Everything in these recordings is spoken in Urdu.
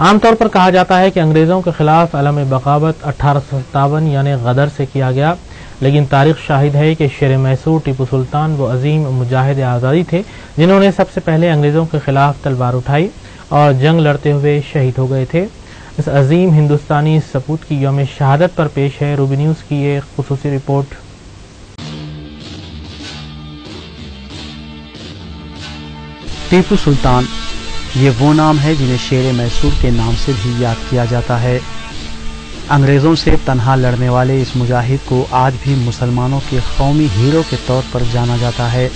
عام طور پر کہا جاتا ہے کہ انگریزوں کے خلاف علم بغاوت 1857 یعنی غدر سے کیا گیا، لیکن تاریخ شاہد ہے کہ شیر میسور ٹیپو سلطان وہ عظیم مجاہد آزادی تھے جنہوں نے سب سے پہلے انگریزوں کے خلاف تلوار اٹھائی اور جنگ لڑتے ہوئے شہید ہو گئے تھے۔ اس عظیم ہندوستانی سپوت کی یوم شہادت پر پیش ہے روبی نیوز کی ایک خصوصی رپورٹ۔ ٹیپو سلطان یہ وہ نام ہے جنہیں شیر میسور کے نام سے بھی یاد کیا جاتا ہے۔ انگریزوں سے تنہا لڑنے والے اس مجاہد کو آج بھی مسلمانوں کے قومی ہیرو کے طور پر جانا جاتا ہے۔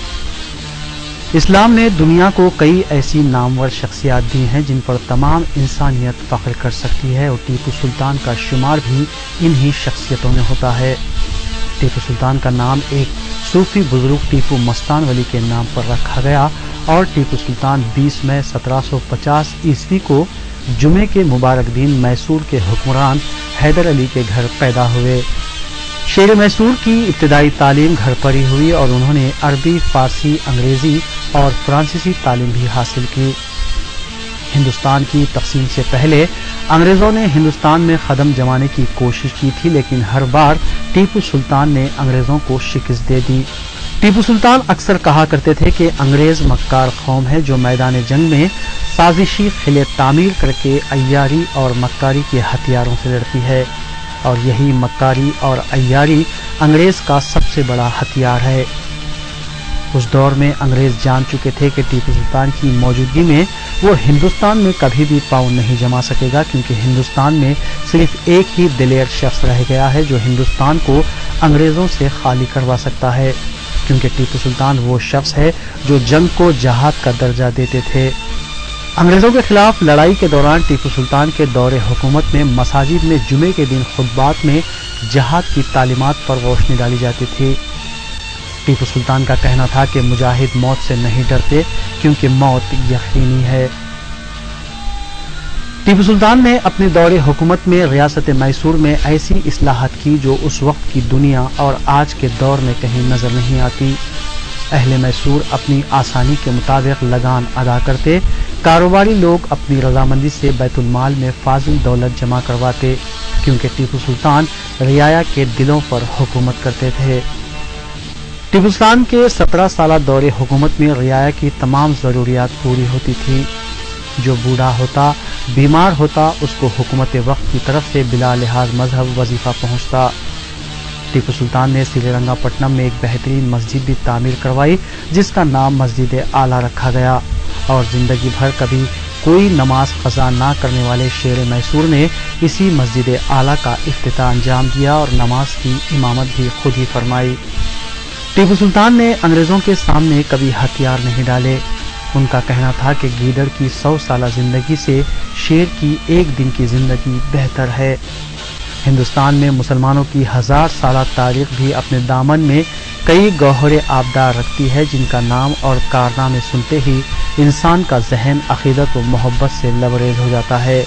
اسلام نے دنیا کو کئی ایسی نامور شخصیات دی ہیں جن پر تمام انسانیت فخر کر سکتی ہے، اور ٹیپو سلطان کا شمار بھی انہی شخصیتوں میں ہوتا ہے۔ ٹیپو سلطان کا نام ایک صوفی بزرگ ٹیپو مستان ولی کے نام پر رکھا گیا، اور ٹیپو سلطان 20 مئی 1750 عیسوی کو جمعے کے مبارک دن میسور کے حکمران حیدر علی کے گھر پیدا ہوئے۔ شیر میسور کی ابتدائی تعلیم گھر پر ہی ہوئی، اور انہوں نے عربی، فارسی، انگریزی اور فرانسیسی تعلیم بھی حاصل کی۔ ہندوستان کی تقسیم سے پہلے انگریزوں نے ہندوستان میں قدم جمانے کی کوشش کی تھی، لیکن ہر بار ٹیپو سلطان نے انگریزوں کو شکست دے دی۔ ٹیپو سلطان اکثر کہا کرتے تھے کہ انگریز مکار قوم ہے جو میدان جنگ میں سازشی قلعے تعمیر کر کے عیاری اور مکاری کے ہتھیاروں سے لڑتی ہے، اور یہی مکاری اور عیاری انگریز کا سب سے بڑا ہتھیار ہے۔ اس دور میں انگریز جان چکے تھے کہ ٹیپو سلطان کی موجودگی میں وہ ہندوستان میں کبھی بھی پاؤں نہیں جما سکے گا، کیونکہ ہندوستان میں صرف ایک ہی دلیر شخص رہ گیا ہے جو ہندوستان کو انگریزوں سے خالی کروا سکتا ہے، کیونکہ ٹیپو سلطان وہ شخص ہے جو جنگ کو جہاد کا درجہ دیتے تھے۔ انگریزوں کے خلاف لڑائی کے دوران ٹیپو سلطان کے دور حکومت میں مساجد میں جمعے کے دن خطبات میں جہاد کی تعلیمات پر روشنی ڈالی جاتی تھی۔ ٹیپو سلطان کا کہنا تھا کہ مجاہد موت سے نہیں ڈرتے کیونکہ موت یقینی ہے۔ ٹیپو سلطان نے اپنے دور حکومت میں ریاست میسور میں ایسی اصلاحات کی جو اس وقت کی دنیا اور آج کے دور میں کہیں نظر نہیں آتی۔ اہل میسور اپنی آسانی کے مطابق لگان ادا کرتے، کاروباری لوگ اپنی رضامندی سے بیت المال میں فاضل دولت جمع کرواتے، کیونکہ ٹیپو سلطان رعایا کے دلوں پر حکومت کرتے تھے۔ ٹیپو سلطان کے 17 سالہ دور حکومت میں رعایا کی تمام ضروریات پوری ہوتی تھی۔ جو بوڑھا ہوتا، بیمار ہوتا، اس کو حکومت وقت کی طرف سے بلا لحاظ مذہب وظیفہ پہنچتا۔ ٹیپو سلطان نے سری رنگا پٹنم میں ایک بہترین مسجد بھی تعمیر کروائی جس کا نام مسجد اعلیٰ رکھا گیا، اور زندگی بھر کبھی کوئی نماز قضا نہ کرنے والے شیر میسور نے اسی مسجد اعلیٰ کا افتتاح انجام دیا اور نماز کی امامت بھی خود ہی فرمائی۔ ٹیپو سلطان نے انگریزوں کے سامنے کبھی ہتھیار نہیں ڈالے۔ ان کا کہنا تھا کہ گیدڑ کی 100 سالہ زندگی سے شیر کی ایک دن کی زندگی بہتر ہے۔ ہندوستان میں مسلمانوں کی 1000 سالہ تاریخ بھی اپنے دامن میں کئی گوہر آبدار رکھتی ہے جن کا نام اور کارنامے سنتے ہی انسان کا ذہن عقیدت و محبت سے لبریز ہو جاتا ہے۔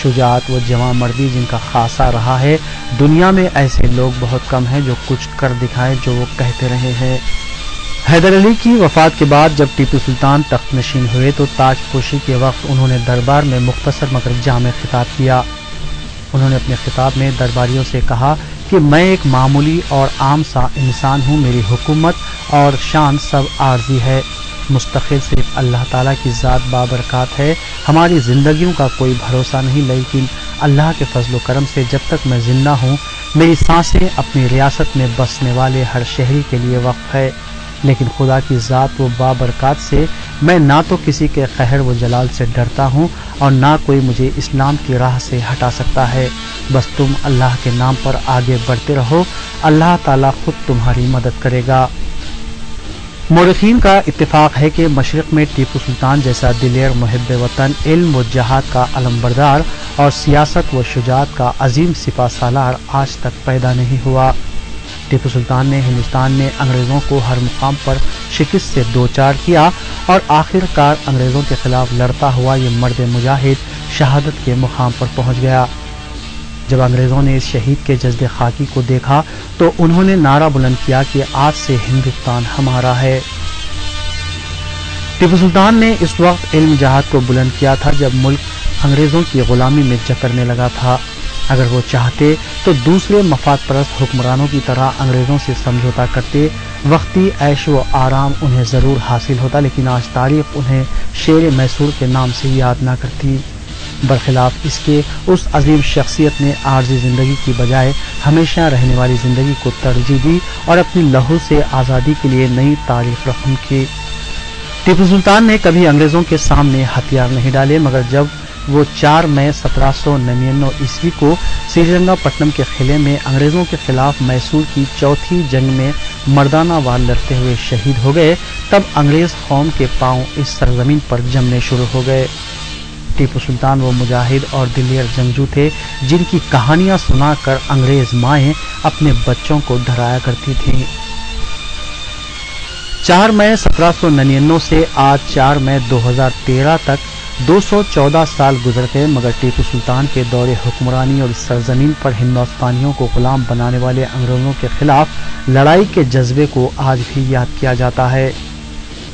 شجاعت و جواں مردی جن کا خاصہ رہا ہے، دنیا میں ایسے لوگ بہت کم ہیں جو کچھ کر دکھائیں جو وہ کہتے رہے ہیں۔ حیدر علی کی وفات کے بعد جب ٹیپو سلطان تخت نشین ہوئے تو تاج پوشی کے وقت انہوں نے دربار میں مختصر مگر جامع خطاب کیا۔ انہوں نے اپنے خطاب میں درباریوں سے کہا کہ میں ایک معمولی اور عام سا انسان ہوں، میری حکومت اور شان سب عارضی ہے، مستقل صرف اللہ تعالیٰ کی ذات بابرکات ہے۔ ہماری زندگیوں کا کوئی بھروسہ نہیں، لیکن اللہ کے فضل و کرم سے جب تک میں زندہ ہوں میری سانسیں اپنی ریاست میں بسنے والے ہر شہری کے لیے وقف ہے، لیکن خدا کی ذات و بابرکات سے میں نہ تو کسی کے قہر و جلال سے ڈرتا ہوں اور نہ کوئی مجھے اسلام کی راہ سے ہٹا سکتا ہے۔ بس تم اللہ کے نام پر آگے بڑھتے رہو، اللہ تعالیٰ خود تمہاری مدد کرے گا۔ مورخین کا اتفاق ہے کہ مشرق میں ٹیپو سلطان جیسا دلیر محب وطن، علم و جہاد کا علمبردار اور سیاست و شجاعت کا عظیم سپہ سالار آج تک پیدا نہیں ہوا۔ ٹیپو سلطان نے ہندوستان میں انگریزوں کو ہر مقام پر شکست سے دوچار کیا اور آخر کار انگریزوں کے خلاف لڑتا ہوا یہ مرد مجاہد شہادت کے مقام پر پہنچ گیا۔ جب انگریزوں نے اس شہید کے جسد خاکی کو دیکھا تو انہوں نے نعرہ بلند کیا کہ آج سے ہندوستان ہمارا ہے۔ ٹیپو سلطان نے اس وقت علم جہاد کو بلند کیا تھا جب ملک انگریزوں کی غلامی میں جکڑنے لگا تھا۔ اگر وہ چاہتے تو دوسرے مفاد پرست حکمرانوں کی طرح انگریزوں سے سمجھوتا کرتے، وقتی عیش و آرام انہیں ضرور حاصل ہوتا، لیکن آج تاریخ انہیں شیر میسور کے نام سے یاد نہ کرتی۔ برخلاف اس کے اس عظیم شخصیت نے عارضی زندگی کی بجائے ہمیشہ رہنے والی زندگی کو ترجیح دی اور اپنی لہو سے آزادی کے لیے نئی تاریخ رقم کی۔ ٹیپو سلطان نے کبھی انگریزوں کے سامنے ہتھیار نہیں ڈالے، مگر جب وہ 4 مئی 1799 عیسوی کو سریرنگا پٹنم کے قلعے میں انگریزوں کے خلاف میسور کی چوتھی جنگ میں مردانہ وار لڑتے ہوئے شہید ہو گئے، تب انگریز قوم کے پاؤں اس سرزمین پر جمنے شروع ہو گئے۔ ٹیپو سلطان وہ مجاہد اور دلیر جنگجو تھے جن کی کہانیاں سنا کر انگریز مائیں اپنے بچوں کو ڈرایا کرتی تھیں۔ 4 مئی 1799 سے آج 4 مئی 2013 تک 214 سال گزر گئے، مگر ٹیپو سلطان کے دور حکمرانی اور اس سرزمین پر ہندوستانیوں کو غلام بنانے والے انگریزوں کے خلاف لڑائی کے جذبے کو آج بھی یاد کیا جاتا ہے۔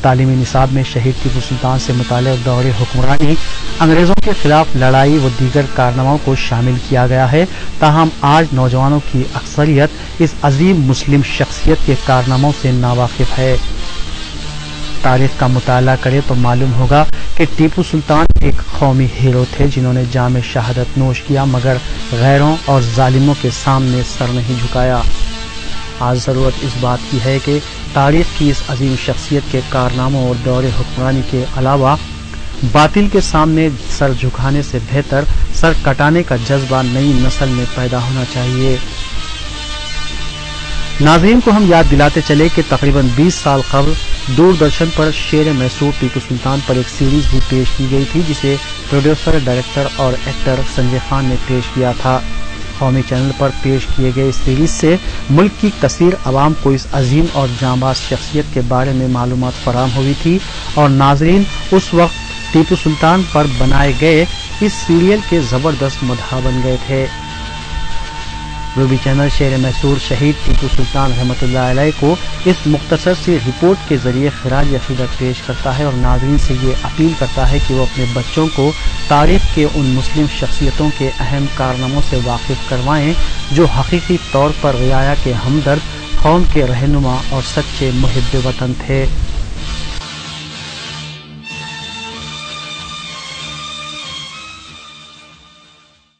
تعلیمی نصاب میں شہید ٹیپو سلطان سے متعلق دور حکمرانی، انگریزوں کے خلاف لڑائی و دیگر کارناموں کو شامل کیا گیا ہے، تاہم آج نوجوانوں کی اکثریت اس عظیم مسلم شخصیت کے کارناموں سے ناواقف ہے۔ تاریخ کا مطالعہ کرے تو معلوم ہوگا کہ ٹیپو سلطان ایک قومی ہیرو تھے جنہوں نے جام شہادت نوش کیا، مگر غیروں اور ظالموں کے سامنے سر نہیں جھکایا۔ آج ضرورت اس بات کی ہے کہ تاریخ کی اس عظیم شخصیت کے کارناموں اور دور حکمرانی کے علاوہ باطل کے سامنے سر جھکانے سے بہتر سر کٹانے کا جذبہ نئی نسل میں پیدا ہونا چاہیے۔ ناظرین کو ہم یاد دلاتے چلے کہ تقریباً 20 سال قبل دوردرشن پر شیر میسور ٹیپو سلطان پر ایک سیریز بھی پیش کی گئی تھی، جسے پروڈیوسر، ڈائریکٹر اور ایکٹر سنجے خان نے پیش کیا تھا۔ قومی چینل پر پیش کیے گئے اس سیریز سے ملک کی کثیر عوام کو اس عظیم اور جانباز شخصیت کے بارے میں معلومات فراہم ہوئی تھی، اور ناظرین اس وقت ٹیپو سلطان پر بنائے گئے اس سیریل کے زبردست مداح بن گئے تھے۔ روبی چینل شیر میسور شہید ٹیپو سلطان رحمۃ اللہ علیہ کو اس مختصر سی رپورٹ کے ذریعے خراج عقیدت پیش کرتا ہے اور ناظرین سے یہ اپیل کرتا ہے کہ وہ اپنے بچوں کو تاریخ کے ان مسلم شخصیتوں کے اہم کارناموں سے واقف کروائیں جو حقیقی طور پر رعایا کے ہمدرد، قوم کے رہنما اور سچے محب وطن تھے۔